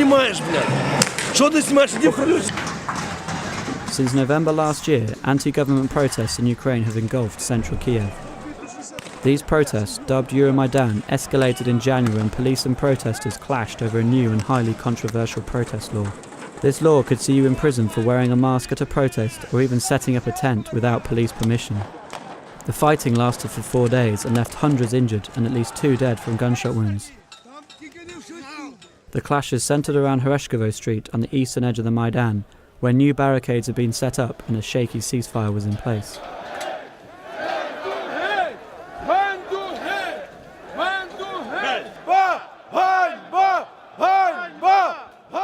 знімаєш, блядь? Що ти знімаєш? Іди включи. Since November last year, anti-government protests in Ukraine have engulfed central Kiev. These protests, dubbed Euromaidan, escalated in January when police and protesters clashed over a new and highly controversial protest law. This law could see you in prison for wearing a mask at a protest or even setting up a tent without police permission. The fighting lasted for 4 days and left hundreds injured and at least 2 dead from gunshot wounds. The clashes centred around Hereshkovo Street on the eastern edge of the Maidan, where new barricades had been set up and a shaky ceasefire was in place.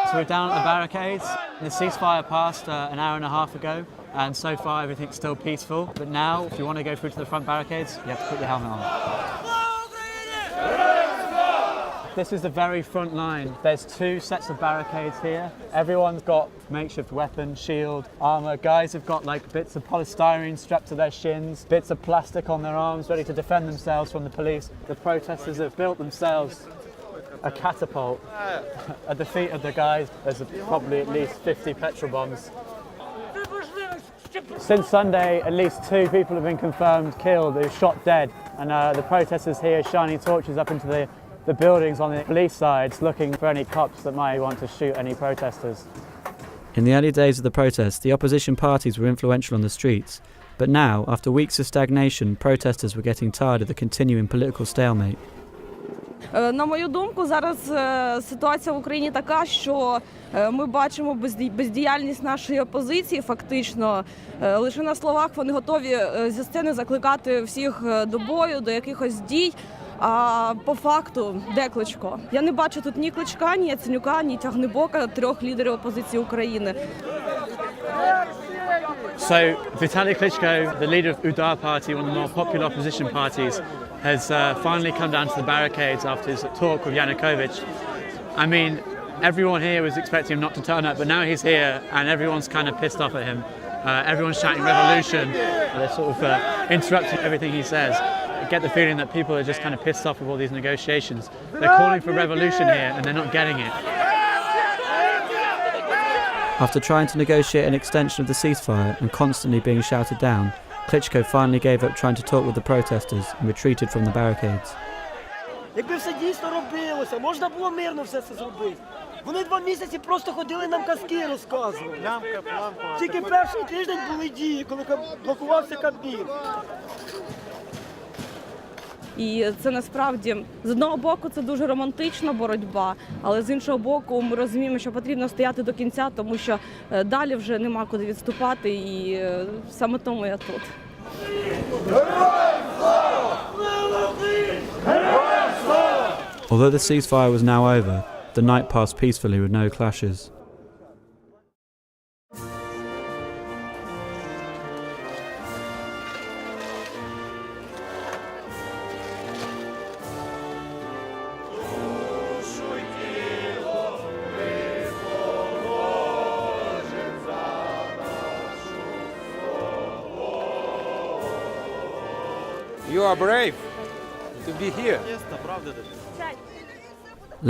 So we're down at the barricades. The ceasefire passed an hour and a half ago, and so far everything's still peaceful. But now, if you want to go through to the front barricades, you have to put your helmet on. This is the very front line. There's 2 sets of barricades here. Everyone's got makeshift weapon, shield, armour. Guys have got like bits of polystyrene strapped to their shins, bits of plastic on their arms, ready to defend themselves from the police. The protesters have built themselves a catapult at the feet of the guys. There's probably at least 50 petrol bombs. Since Sunday, at least 2 people have been confirmed killed, who shot dead. And the protesters here shining torches up into the buildings on the police sides, looking for any cops that might want to shoot any protesters. In the early days of the protests, the opposition parties were influential on the streets. But now, after weeks of stagnation, protesters were getting tired of the continuing political stalemate. На мою думку, зараз ситуація в Україні така, що ми бачимо бездіяльність нашої опозиції фактично. Лише на словах вони готові зі сцени закликати всіх до бою, до якихось дій. А по факту, де Кличко? Я не бачу тут ні Кличка, ні Яценюка, ні Тягнебока, 3 лідерів опозиції України. So, Vitaly Klitschko, the leader of Udar party, one of the more popular opposition parties, has finally come down to the barricades after his talk with Yanukovych. I mean, everyone here was expecting him not to turn up, but now he's here and everyone's kind of pissed off at him. Everyone's shouting revolution. They're sort of interrupting everything he says. I get the feeling that people are just kind of pissed off with all these negotiations. They're calling for revolution here and they're not getting it. After trying to negotiate an extension of the ceasefire and constantly being shouted down, Klitschko finally gave up trying to talk with the protesters and retreated from the barricades. Якби все дійсно робилося, можна було мирно все це зробити. Вони 2 місяці просто ходили нам казки розказували. Тільки перший тиждень були дії, коли блокувався Кабмін. І це насправді, з одного боку, це дуже романтична боротьба, але з іншого боку, ми розуміємо, що потрібно стояти до кінця, тому що далі вже нема куди відступати, і саме тому я тут. Although the ceasefire was now over, the night passed peacefully with no clashes. You are brave to be here.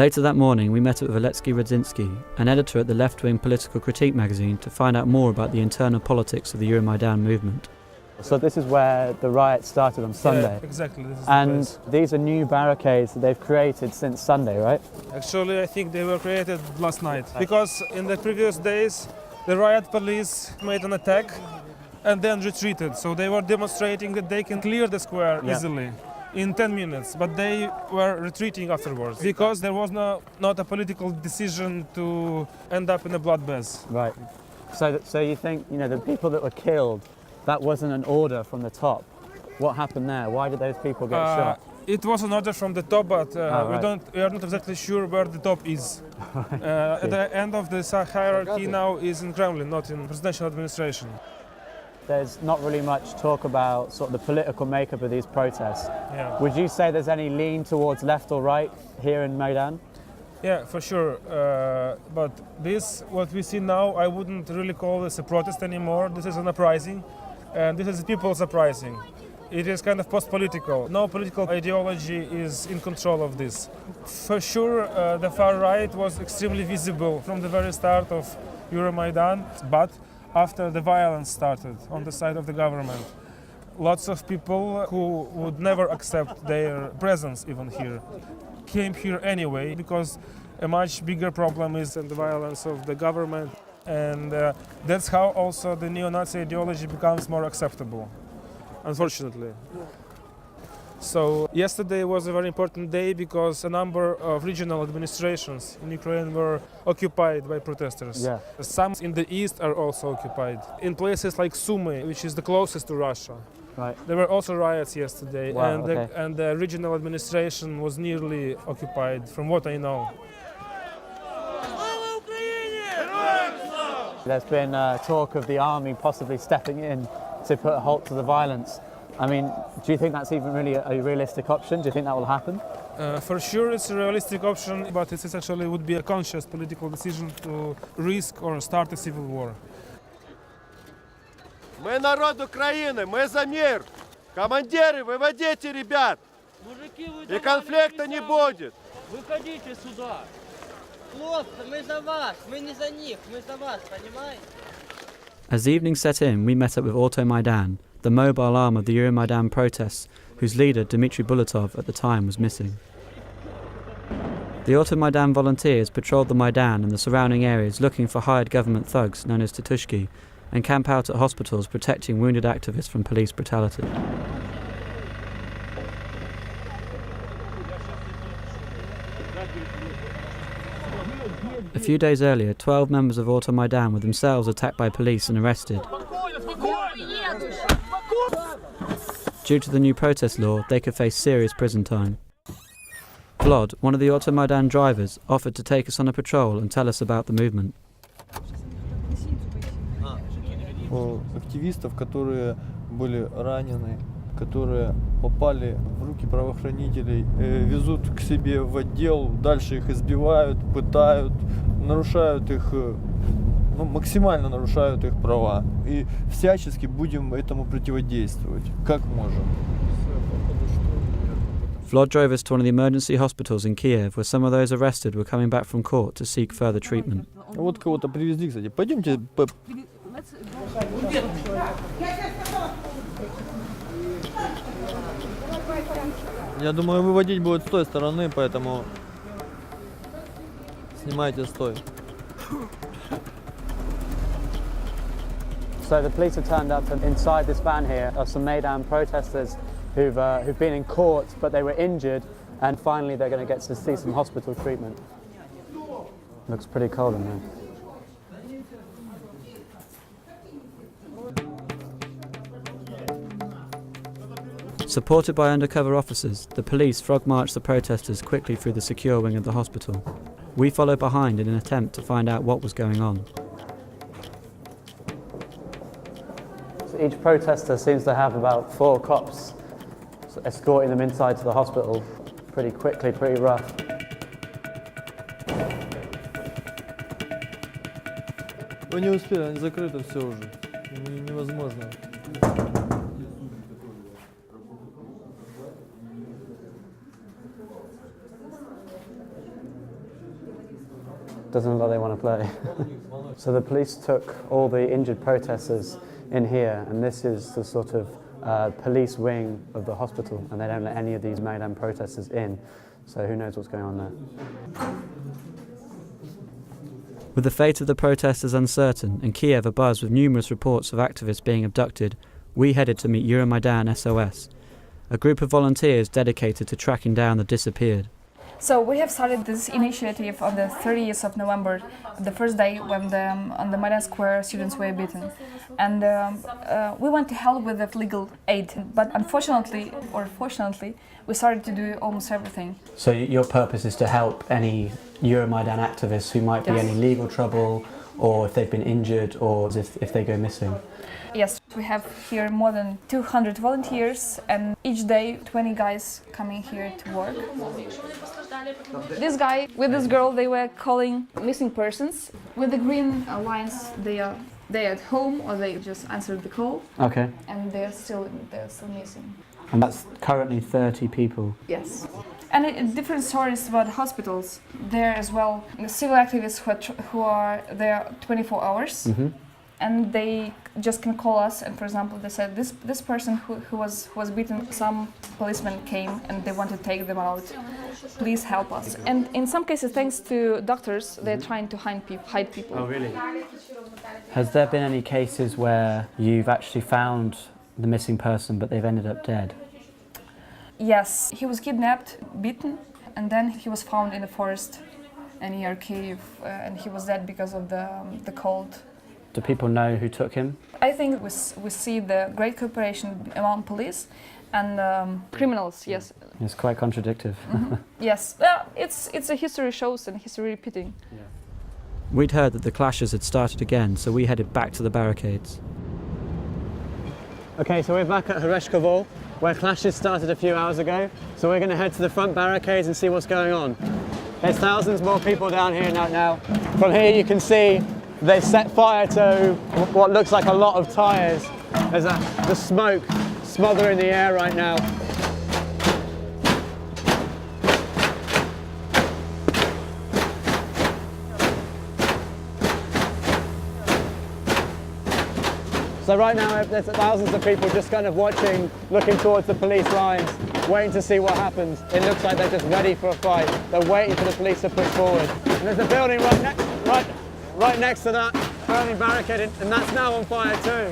Later that morning, we met up with Alexei Rodzinski, an editor at the left-wing political critique magazine, to find out more about the internal politics of the Euromaidan movement. So this is where the riot started on Sunday. Yeah, exactly. This is and these are new barricades that they've created since Sunday, right? Actually, I think they were created last night. Because in the previous days, the riot police made an attack and then retreated. So they were demonstrating that they can clear the square easily in 10 minutes, but they were retreating afterwards because there was not a political decision to end up in a bloodbath. Right. So you think, the people that were killed, that wasn't an order from the top. What happened there? Why did those people get shot? It was an order from the top, but we are not exactly sure where the top is. At the end of the hierarchy now is in Kremlin, not in presidential administration. There's not really much talk about sort of the political makeup of these protests. Yeah. Would you say there's any lean towards left or right here in Maidan? Yeah, for sure. But what we see now, I wouldn't really call this a protest anymore. This is an uprising, and this is people's uprising. It is kind of post-political. No political ideology is in control of this. For sure, the far right was extremely visible from the very start of Euromaidan, but after the violence started on the side of the government, lots of people who would never accept their presence even here came here anyway, because a much bigger problem is the violence of the government, and that's how also the neo-Nazi ideology becomes more acceptable, unfortunately. So yesterday was a very important day because a number of regional administrations in Ukraine were occupied by protesters. Yeah. Some in the east are also occupied. In places like Sumy, which is the closest to Russia, Right. there were also riots yesterday, Wow, and, okay. and the regional administration was nearly occupied, from what I know. There's been talk of the army possibly stepping in to put a halt to the violence. I mean, do you think that's even really a realistic option? Do you think that will happen? For sure it's a realistic option, but it essentially would be a conscious political decision to risk or start a civil war. Мы народ Украины, мы за мир. Командиры, выводите ребят. И конфликта не будет. Выходите сюда. Хлопцы, мы за вас, мы не за них, мы за вас, понимаете? As the evening set in, we met up with Automaidan, the mobile arm of the Euromaidan protests, whose leader, Dmitry Bulatov, at the time was missing. The Automaidan volunteers patrolled the Maidan and the surrounding areas looking for hired government thugs known as Tatushki, and camp out at hospitals protecting wounded activists from police brutality. A few days earlier, 12 members of Automaidan were themselves attacked by police and arrested. Due to the new protest law, they could face serious prison time. Vlad, one of the Automaidan drivers, offered to take us on a patrol and tell us about the movement. Активистов, которые были ранены, которые попали в руки правоохранителей, везут к себе в отдел, дальше их избивают, пытают, нарушают их, максимально нарушают их права. И всячески будем этому противодействовать, как можем. Vlad drove us to one of the emergency hospitals in Kiev, where some of those arrested were coming back from court to seek further treatment. Вот кого-то привезли, кстати. Пойдемте. Я думаю, выводить будет с той стороны, поэтому снимайте стой. So the police have turned up, and inside this van here are some Maidan protesters who've been in court, but they were injured, and finally they're going to get to see some hospital treatment. Looks pretty cold in there. Supported by undercover officers, the police frog-marched the protesters quickly through the secure wing of the hospital. We followed behind in an attempt to find out what was going on. So each protester seems to have about 4 cops escorting them inside to the hospital pretty quickly, pretty rough. Вы не успели, они закрыты все уже. Невозможно. Doesn't look like they want to play. So the police took all the injured protesters in here, and this is the sort of police wing of the hospital, and they don't let any of these Maidan protesters in, so who knows what's going on there. With the fate of the protesters uncertain and Kiev abuzz with numerous reports of activists being abducted, we headed to meet Euromaidan SOS, a group of volunteers dedicated to tracking down the disappeared. So we have started this initiative on the 30th of November, the first day when on the Maidan Square students were beaten. And we went to help with the legal aid, but unfortunately, or fortunately, we started to do almost everything. So your purpose is to help any Euromaidan activists who might be in any legal trouble, or if they've been injured, or if they go missing? Yes, we have here more than 200 volunteers, and each day 20 guys coming here to work. This guy with this girl, they were calling missing persons. With the green lines, they are they're at home or they just answered the call, Okay. and they're still missing. And that's currently 30 people. Yes. And different stories about hospitals there as well. The civil activists who are there 24 hours, and they just can call us. And for example, they said this person who was beaten, some policemen came and they want to take them out. Please help us. And in some cases, thanks to doctors, they're trying to hide people. Oh, really? Has there been any cases where you've actually found the missing person, but they've ended up dead? Yes, he was kidnapped, beaten, and then he was found in the forest near Kyiv, and he was dead because of the cold. Do people know who took him? I think we see the great cooperation among police and criminals. Yes. It's quite contradictory. Yes. Well, it's a history shows and history repeating. Yeah. We'd heard that the clashes had started again, so we headed back to the barricades. Okay, so we're back at Horeshkovo, where clashes started a few hours ago. So we're going to head to the front barricades and see what's going on. There's thousands more people down here now. From here you can see they set fire to what looks like a lot of tyres. There's the smoke smothering the air right now. So right now there's thousands of people just kind of watching, looking towards the police lines, waiting to see what happens. It looks like they're just ready for a fight. They're waiting for the police to push forward. And there's a building right next to that burning barricade, and that's now on fire too.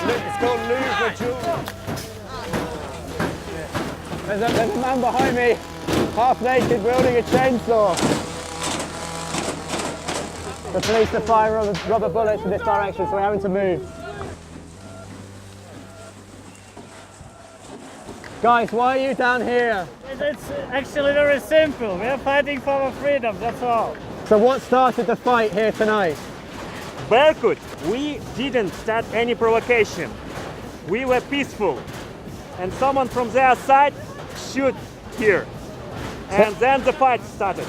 It's called Lose the Jewel. There's a man behind me, half naked, wielding a chainsaw. The police are firing rubber bullets in this direction, so we're having to move. Guys, why are you down here? It's actually very simple. We are fighting for our freedom, that's all. So what started the fight here tonight? Berkut, we didn't start any provocation. We were peaceful. And someone from their side shoot here. And then the fight started.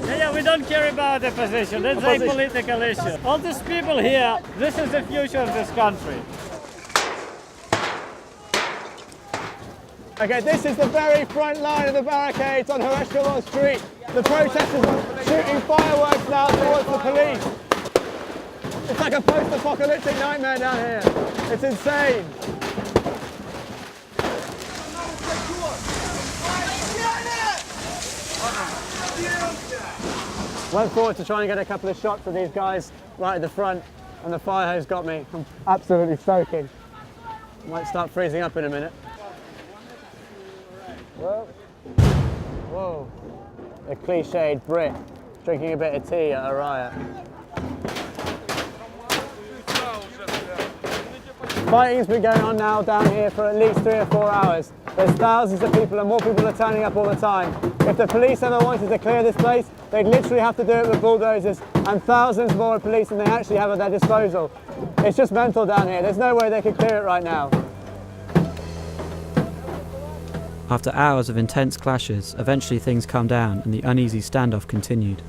Yeah, we don't care about the position. It's a political issue. All these people here, this is the future of this country. Okay, this is the very front line of the barricades on Horeshkovo Street. The protesters are shooting fireworks now towards the police. It's like a post-apocalyptic nightmare down here. It's insane. Went forward to try and get a couple of shots of these guys right at the front, and the fire hose got me. I'm absolutely soaking. Might start freezing up in a minute. Whoa. The cliched Brit drinking a bit of tea at a riot. Fighting's been going on now down here for at least 3 or 4 hours. There's thousands of people and more people are turning up all the time. If the police ever wanted to clear this place, they'd literally have to do it with bulldozers and thousands more police than they actually have at their disposal. It's just mental down here. There's no way they could clear it right now. After hours of intense clashes, eventually things calmed down and the uneasy standoff continued.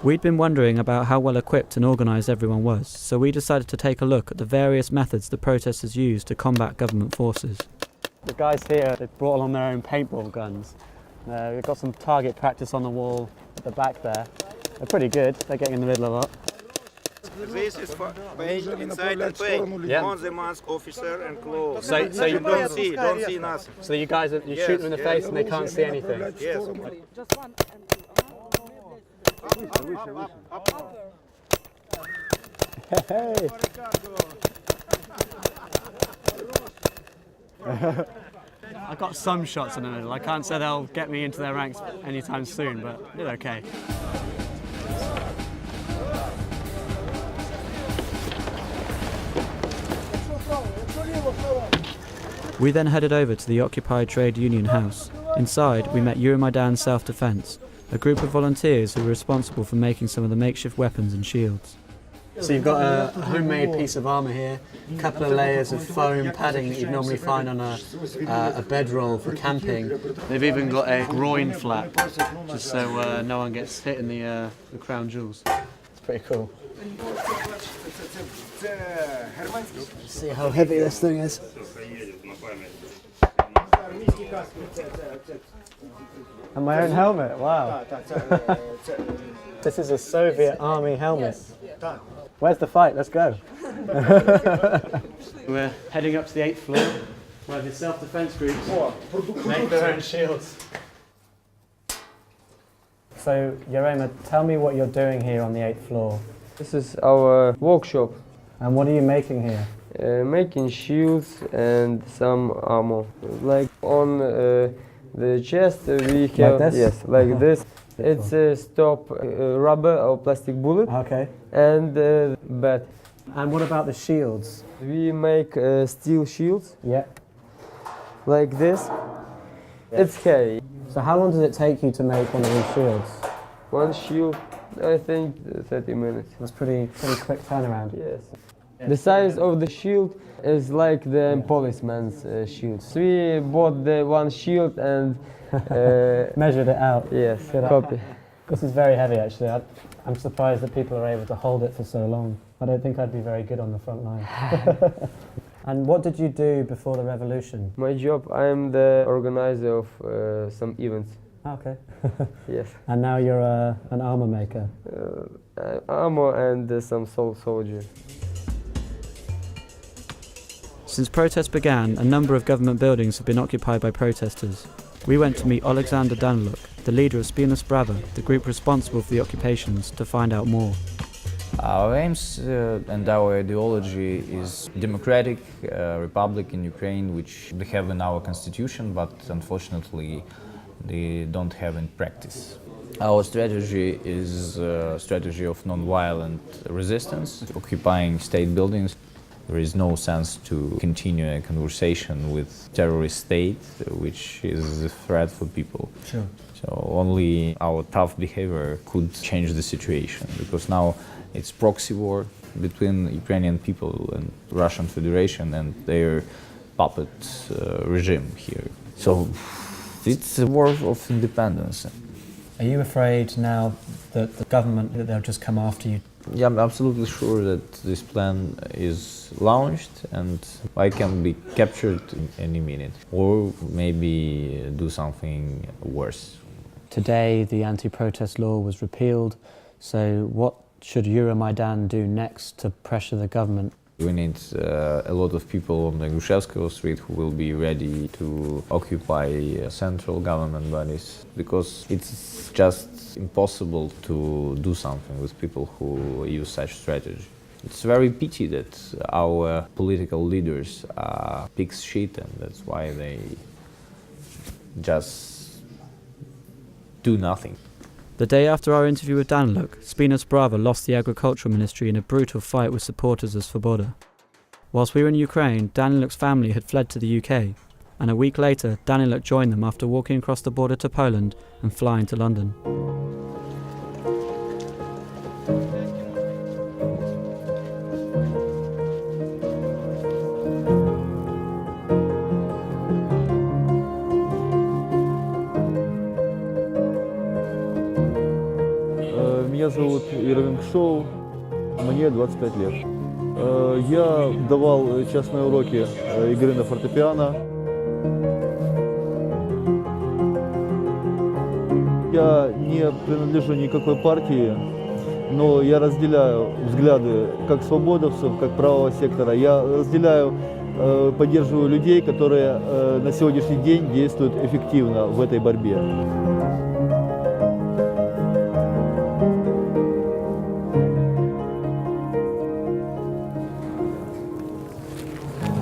We'd been wondering about how well equipped and organised everyone was, so we decided to take a look at the various methods the protesters used to combat government forces. The guys here, they brought along their own paintball guns. We've got some target practice on the wall at the back there. They're pretty good, they're getting in the middle of it. This is for pay inside and pay on the mask, officer and clothes. So you don't see nothing. So you guys, you shoot them in the face and they can't see anything? Yes. Just one Hey. I got some shots in the middle. I can't say they'll get me into their ranks anytime soon, but it's okay. We then headed over to the occupied trade union house. Inside, we met Euromaidan Self-Defense, a group of volunteers who were responsible for making some of the makeshift weapons and shields. So you've got a homemade piece of armour here, a couple of layers of foam padding that you'd normally find on a bedroll for camping. They've even got a groin flap, just so no one gets hit in the crown jewels. It's pretty cool. Let's see how heavy this thing is. And my own helmet, wow. This is a Soviet army helmet. Where's the fight? Let's go. We're heading up to the 8th floor, where the self-defense groups make their own shields. So, Yerema, tell me what you're doing here on the 8th floor. This is our workshop. And what are you making here? Making shields and some armor. Like on the chest we have, like this? yes, like this. It's a stop rubber or plastic bullet. Okay. And bat. And what about the shields? We make steel shields. Yeah. Like this. Yeah. It's heavy. So how long does it take you to make one of these shields? One shield, I think 30 minutes. That's pretty quick turnaround. Yes. The size of the shield is like the policeman's shield. We bought the one shield and measured it out. Yes, copy. This is very heavy actually. I'm surprised that people are able to hold it for so long. I don't think I'd be very good on the front line. And what did you do before the revolution? My job, I'm the organizer of some events. Okay. Yes. And now you're an armor maker? Armor and some soldier. Since protests began, a number of government buildings have been occupied by protesters. We went to meet Alexander Daniluk, the leader of Spina Sprava, the group responsible for the occupations, to find out more. Our aims and our ideology is democratic republic in Ukraine, which we have in our constitution, but unfortunately they don't have in practice. Our strategy is a strategy of non-violent resistance, occupying state buildings. There is no sense to continue a conversation with terrorist state, which is a threat for people. Sure. So only our tough behavior could change the situation, because now it's proxy war between Ukrainian people and Russian Federation and their puppet regime here. So it's a war of independence. Are you afraid now that the government, that they'll just come after you? Yeah, I'm absolutely sure that this plan is launched and I can be captured in any minute, or maybe do something worse. Today the anti-protest law was repealed, so what should Euromaidan do next to pressure the government? We need a lot of people on the Grushevskoye Street who will be ready to occupy central government bodies, because it's just impossible to do something with people who use such strategy. It's very pity that our political leaders are pig's shit, and that's why they just do nothing. The day after our interview with Daniluk, Spina Sprava lost the agricultural ministry in a brutal fight with supporters of Svoboda. Whilst we were in Ukraine, Daniluk's family had fled to the UK, and a week later Daniluk joined them after walking across the border to Poland and flying to London. Меня зовут Ировин Шоу, мне 25 лет. Я давал частные уроки игры на фортепиано. Я не принадлежу никакой партии, но я разделяю взгляды как свободовцев, как правого сектора. Я разделяю, поддерживаю людей, которые на сегодняшний день действуют эффективно в этой борьбе.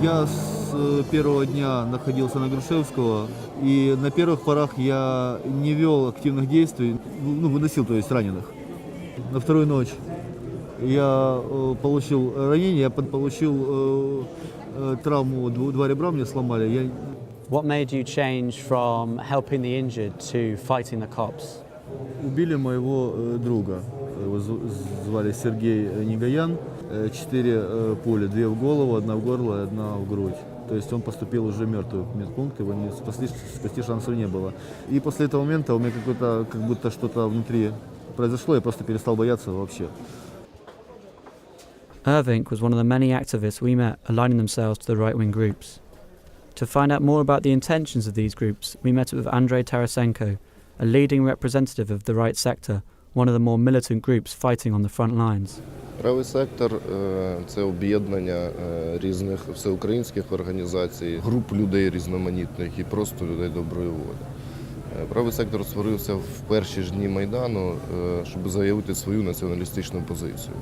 Я с первого дня находился на Грушевского, и на первых порах я не вел активных действий, выносил, то есть, раненых. На вторую ночь я получил ранение, я получил травму, два ребра мне сломали. What made you change from helping the injured to fighting the cops? Убили моего друга. его звали Сергей Негаян, 4 пули, 2 в голову, 1 в горло, 1 в грудь. То есть он поступил уже мертвый в медпункт, его не спасти шансов не было. И после этого момента у меня как будто что-то внутри произошло, я просто перестал бояться вообще. Irving was one of the many activists we met aligning themselves to the right-wing groups. To find out more about the intentions of these groups, we met with Andrei Tarasenko, a leading representative of the right sector, one of the more militant groups fighting on the front lines. Правий сектор – це об'єднання різних всеукраїнських організацій, груп людей різноманітних і просто людей доброї волі. Правий сектор створився в перші ж дні Майдану, щоб заявити свою націоналістичну позицію.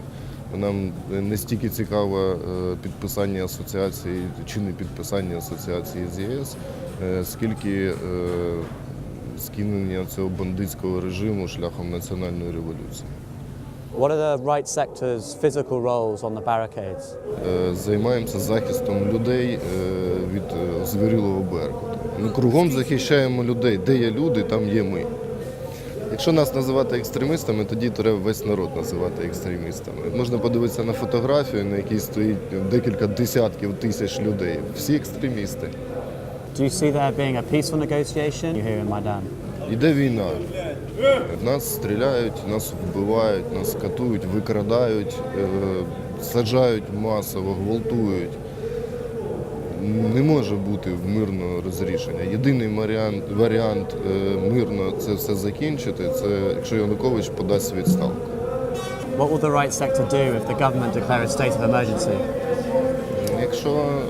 Нам не стільки цікаво підписання асоціації чи не підписання асоціації з ЄС, скільки скинення цього бандитського режиму шляхом національної революції. What are the right sector's physical roles on the barricades? Займаємося захистом людей від звірілого беркуту. Ми кругом захищаємо людей. Де є люди, там є ми. Якщо нас називати екстремістами, тоді треба весь народ називати екстремістами. Можна подивитися на фотографію, на якій стоїть декілька десятків тисяч людей. Всі екстремісти. Do you see there being a peaceful negotiation here in Maidan? Іде війна. Нас стріляють, нас вбивають, нас катують, викрадають, саджають масово, гвалтують. Не може бути мирного розрішення. Єдиний варіант мирно це все закінчити, це якщо Янукович подасть відставку. What will the right sector do if the government declares a state of emergency? Якщо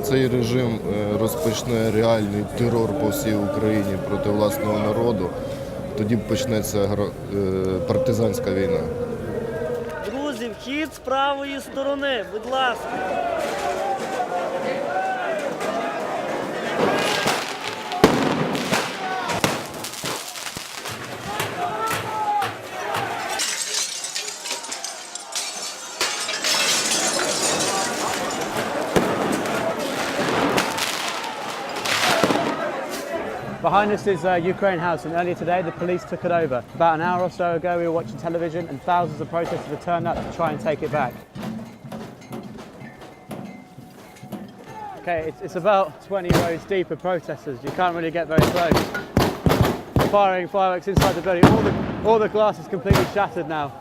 цей режим розпочне реальний терор по всій Україні проти власного народу, тоді почнеться партизанська війна. Друзі, вхід з правої сторони, будь ласка. Behind us is Ukraine House, and earlier today the police took it over. About an hour or so ago we were watching television and thousands of protesters had turned up to try and take it back. Okay, it's about 20 rows deep of protesters. You can't really get very close. Firing fireworks inside the building. All the glass is completely shattered now.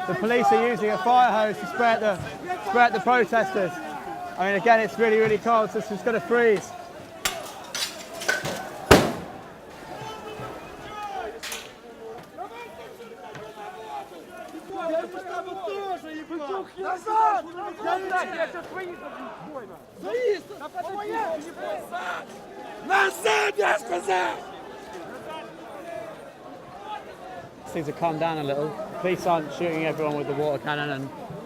The police are using a fire hose to spray at the protesters. I mean, again, it's really, really cold, so it's just going to freeze. Things have calmed down a little. Police aren't shooting everyone with the water cannon and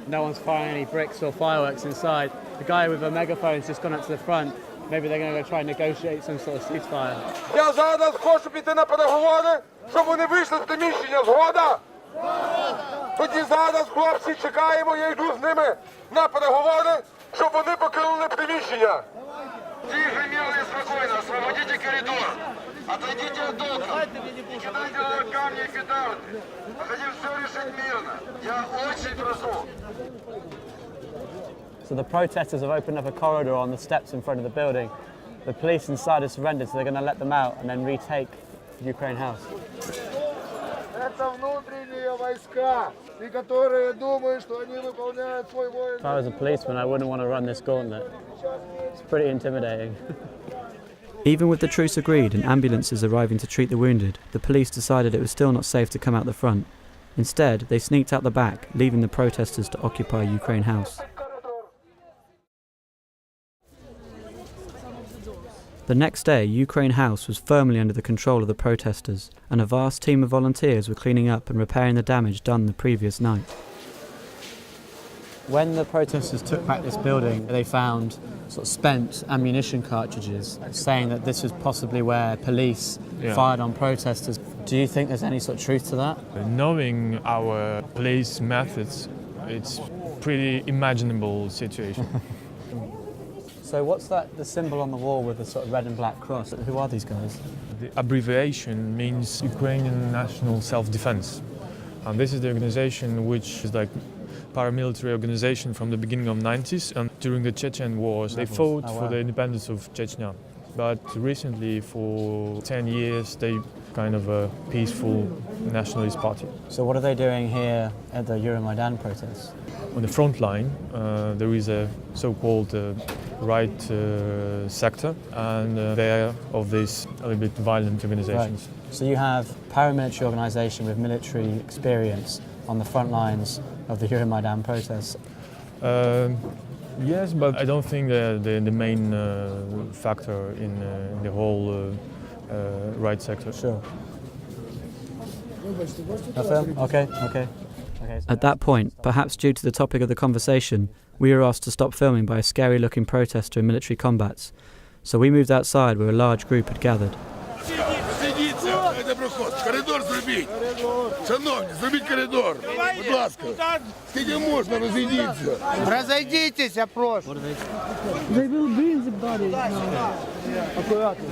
no one's firing any bricks or fireworks inside. The guy with a megaphone's just gone up to the front. Maybe they're going to go try and negotiate some sort of ceasefire. Я зараз хочу піти на переговори, щоб вони вийшли з приміщення. Згода? Тоді зараз, хлопці, чекаємо, я йду з ними на переговори, щоб вони покинули приміщення. Тихо, мирно и спокойно, освободите коридор. Отойдите от окон. Не кидайте камни и петарды. Мы хотим все решить мирно. Я очень прошу. So the protesters have opened up a corridor on the steps in front of the building. The police inside have surrendered, so they're going to let them out and then retake Ukraine House. Это внутренние войска, и которые думают, что они выполняют свой воинский. If I was a policeman, I wouldn't want to run this gauntlet. It's pretty intimidating. Even with the truce agreed and ambulances arriving to treat the wounded, the police decided it was still not safe to come out the front. Instead, they sneaked out the back, leaving the protesters to occupy Ukraine House. The next day, Ukraine House was firmly under the control of the protesters, and a vast team of volunteers were cleaning up and repairing the damage done the previous night. When the protesters took back this building, they found sort of spent ammunition cartridges, saying that this was possibly where police fired on protesters. Do you think there's any sort of truth to that? Knowing our police methods, it's pretty imaginable situation. So what's that, the symbol on the wall with the sort of red and black cross? Who are these guys? The abbreviation means Ukrainian National Self-Defense. And this is the organization which is like paramilitary organization from the beginning of the 90s, and during the Chechen wars they fought for the independence of Chechnya. But recently, for 10 years, they kind of a peaceful nationalist party. So what are they doing here at the Euromaidan protests? On the front line, there is a so-called right sector, and they are of these a little bit violent organizations. Right. So you have paramilitary organization with military experience on the front lines of the Euromaidan protests. Yes, but I don't think the main factor in the whole right sector. Sure. Okay. At that point, perhaps due to the topic of the conversation, we were asked to stop filming by a scary-looking protester in military combats. So we moved outside where a large group had gathered. Коридор зробіть. Шановні, зробіть коридор. Будь ласка. Скільки можна, розійдіться. Розійдіться, прошу. They will bring the body now. Акуратно.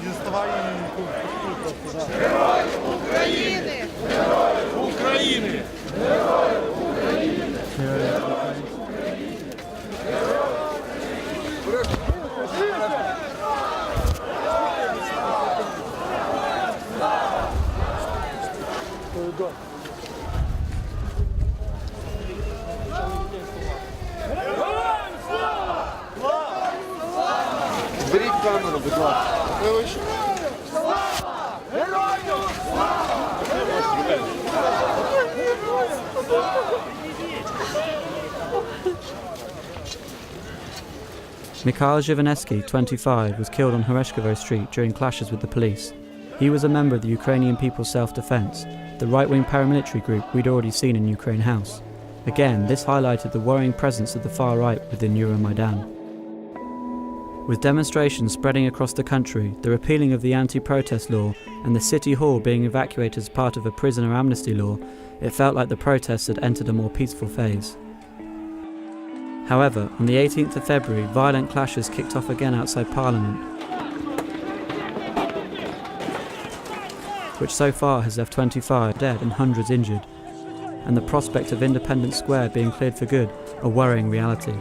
Герої України! Герої України! Герої України! Беріть камеру, будь ласка. Mikhail Zhivanesky, 25, was killed on Hereshkovo Street during clashes with the police. He was a member of the Ukrainian People's Self-Defense, the right-wing paramilitary group we'd already seen in Ukraine House. Again, this highlighted the worrying presence of the far right within Euromaidan. With demonstrations spreading across the country, the repealing of the anti-protest law, and the city hall being evacuated as part of a prisoner amnesty law, it felt like the protests had entered a more peaceful phase. However, on the 18th of February, violent clashes kicked off again outside Parliament, which so far has left 25 dead and hundreds injured, and the prospect of Independence Square being cleared for good a worrying reality.